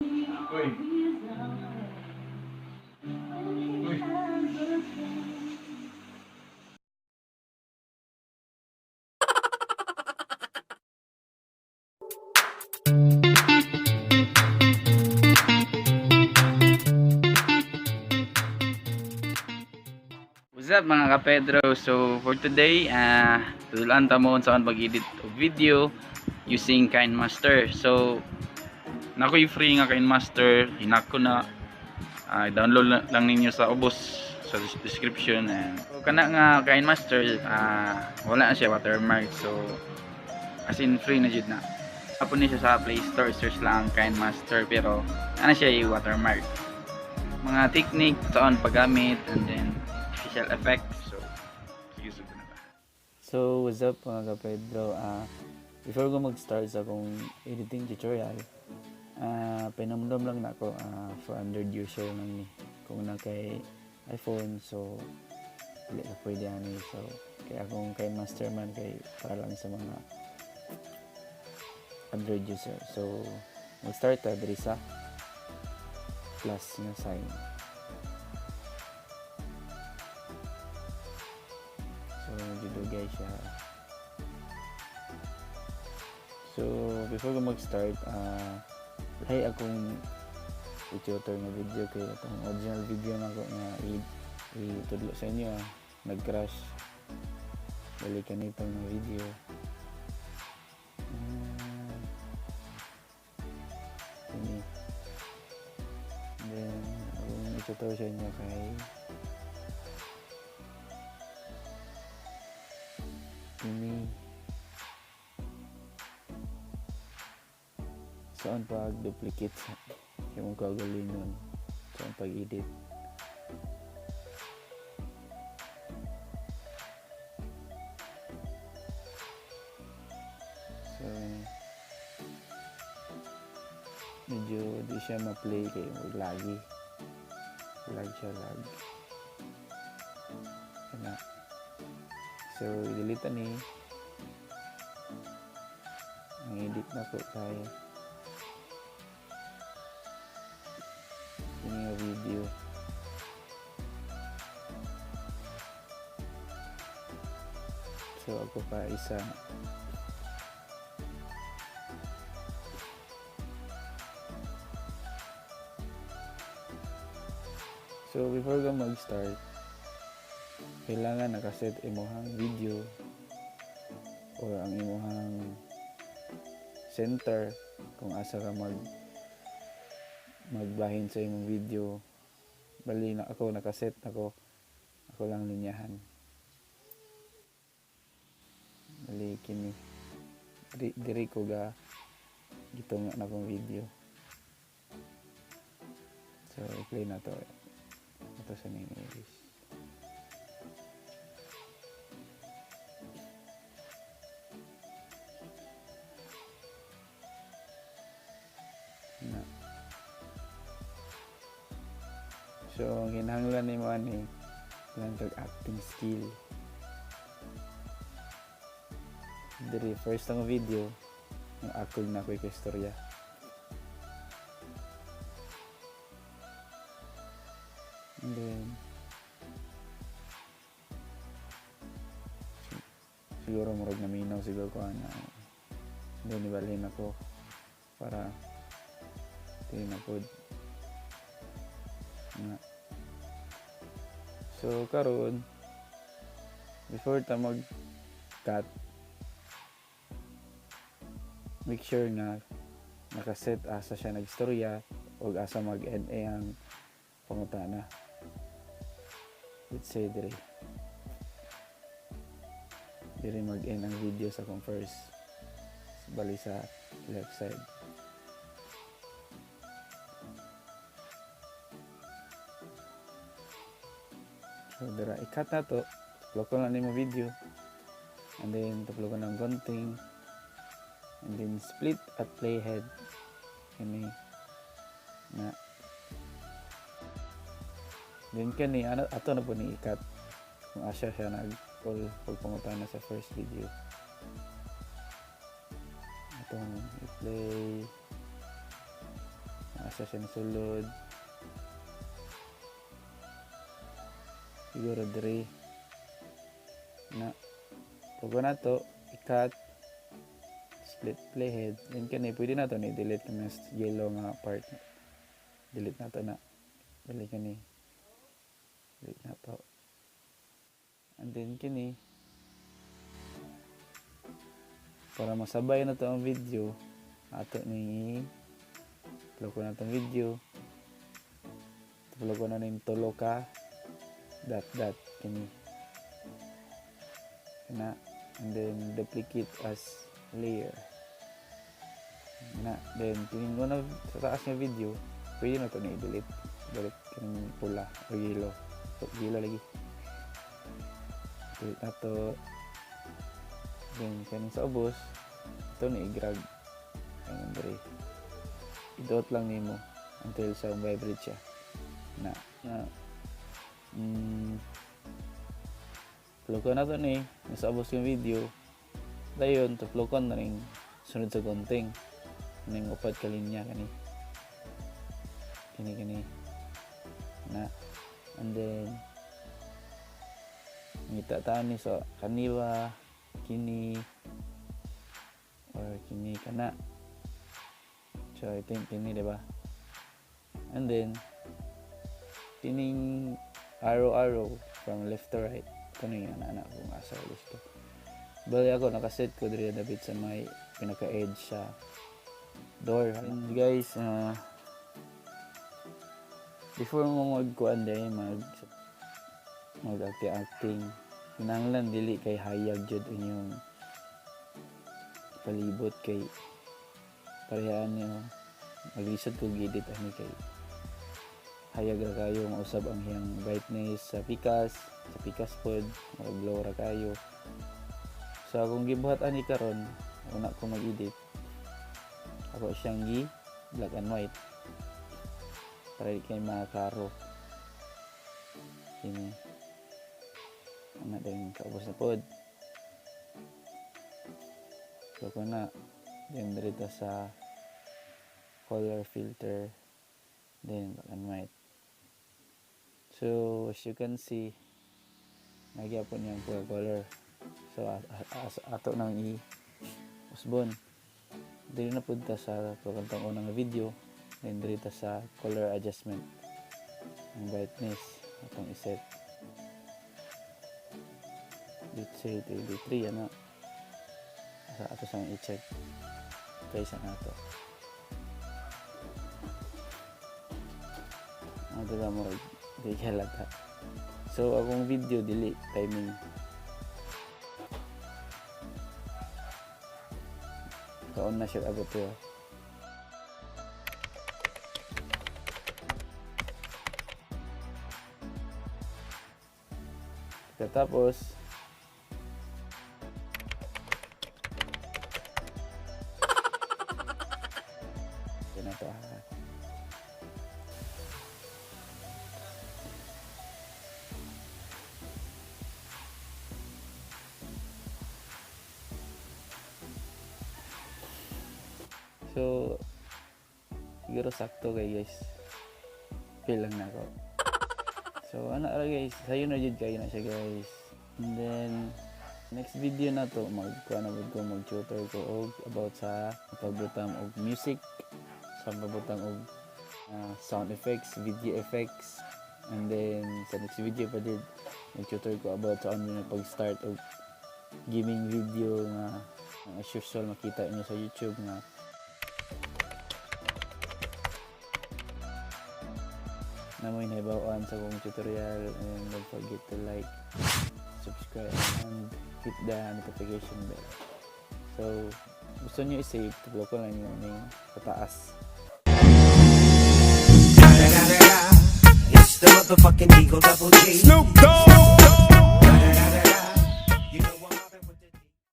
Uy. Uy. What's up mga kapedro? So for today, tutulan ta mo saan pag-edit of video using kinemaster. So nakoy free nga kinemaster, hinak ko na. Download lang ninyo sa ubos sa description. And so, kana nga kinemaster, wala na siya watermark. So as in free na jud na. Tapon niya siya sa Play Store, search lang kinemaster, pero ano siya yung watermark. Mga technique saan paggamit, and then special effects. So use ko na ba. So, what's up mga ka-Pedro? Before ko mag-start sa akong editing tutorial, pinamdam lang na ako for Android user lang ni. Kung na kay iPhone, so hindi ka pwede ani. So, kaya akong kay Masterman kay para lang sa mga Android user. So, mag-start ta diri sa plus nga sign. So, didugay siya. So, before ko mag-start, ay akong i-tutor na video kay itong original video na ako nga i-tudlo sa inyo. Nag-crash. Balikan nito ng video. Ini. Then, akong i-tutor sa inyo kay ini. Saan pag-duplicate yung kagalingon, saan pag-edit. So medyo di siya ma-play kayo lagi, lag siya, lag kana. So i-delete ni ang edit na po tayo ini nga video. So ako pa isa. So before ka mag-start, kailangan nakaset imohang video or ang imohang center kung asa ka magbahin sa imong video. Bali na ako nakaset ako lang linyahan. Bali kini diri ko ga gitunga na akong video. So i-play na to. Ito sa ning iris. Na. So, ang hinahanglan ni mo ani lang kag acting skill. Diri first ang video ang akol na ko'y istorya. And then siguro murag naminaw siguro ko ana. Then ibalhin ako para tinapod nga. So karon before ta mag cut, make sure na nakaset asa siya nagstorya o asa mag-end ang pangutana. Let's say diri mag-end ang video sa kong first, bali sa left side. So dira i-cut na to, tuplo ko lang nimo video, and then tuplo ko ng gunting, and then split at playhead kini na. Then kani ato na po ni i-cut kung asya siya nag-all pagpangutan na sa first video. Atong i-play asa siya nasulod. Siguro diri na pag na to i-cut, split playhead, then kani pwede na to ni delete kami yellow nga part, delete na to na balik kani, delete na to, and then kini para masabay na to ang video ato ni upload ko na tong video, upload ko na ning tulo ka dot kini na, and then duplicate as layer na, then tingin ko na sa taas ng video pwede na ito na i-delete kining pula o yellow, yellow lagi, delete na to, then kaning sa ubos ito na i-grab kaning diri, i-dot lang nimo until sa vibrate siya na upload na to ni nasa ubos yung video dayon upload ko na rin sunod sa konting ning upat ka linya kani na, and then ngita taon ni so kaniwa kini or kini kana, so I think kini diba, and then kining arrow from left to right ito na yung anak kong asa ulit ko. Bali ako nakaset ko diri David sa may pinaka edge sa door. And guys, before mo magkuan day mag acting kinahanglan dili kay hayag jud inyong palibot kay parehaan niyo maglisod ko gidit ani kay hayag ra kayo mausab ang hiyang brightness sa pikas pod mag-blow ra kayo. So akong gibuhat ani karon una ko mag-edit ako siyang gi black and white para di kay makaro ini ana din kaubos na pod, so ko na then direta sa color filter, then black and white. So as you can see nagyapon niyang color, so ato nang i-usbon dili na punta sa pagkantang unang video, then direta sa color adjustment ang brightness atong iset, let's say 23 ano ato sang i-check kaysa nato ang diba mo di halata. So akong video dili timing kaon na siya abot yo. Tapos yan na to. So siguro sakto kay guys, feel lang na ako. So ano ra guys, sayo na jud kayo na siya guys, and then next video na to magkuha na ko mag-tutor ko og about sa pagbutang og music, sa pagbutang og sound effects, video effects, and then sa next video pa din mag-tutor ko about sa ano na pag-start og gaming video nga as usual makita niyo sa YouTube nga na mo hinaybawan sa kong tutorial, and don't forget to like, subscribe, and hit the notification bell. So gusto nyo i-save, tuplo ko lang yung pataas. It's the motherfucking Eagle Double G. Snoop Dogg.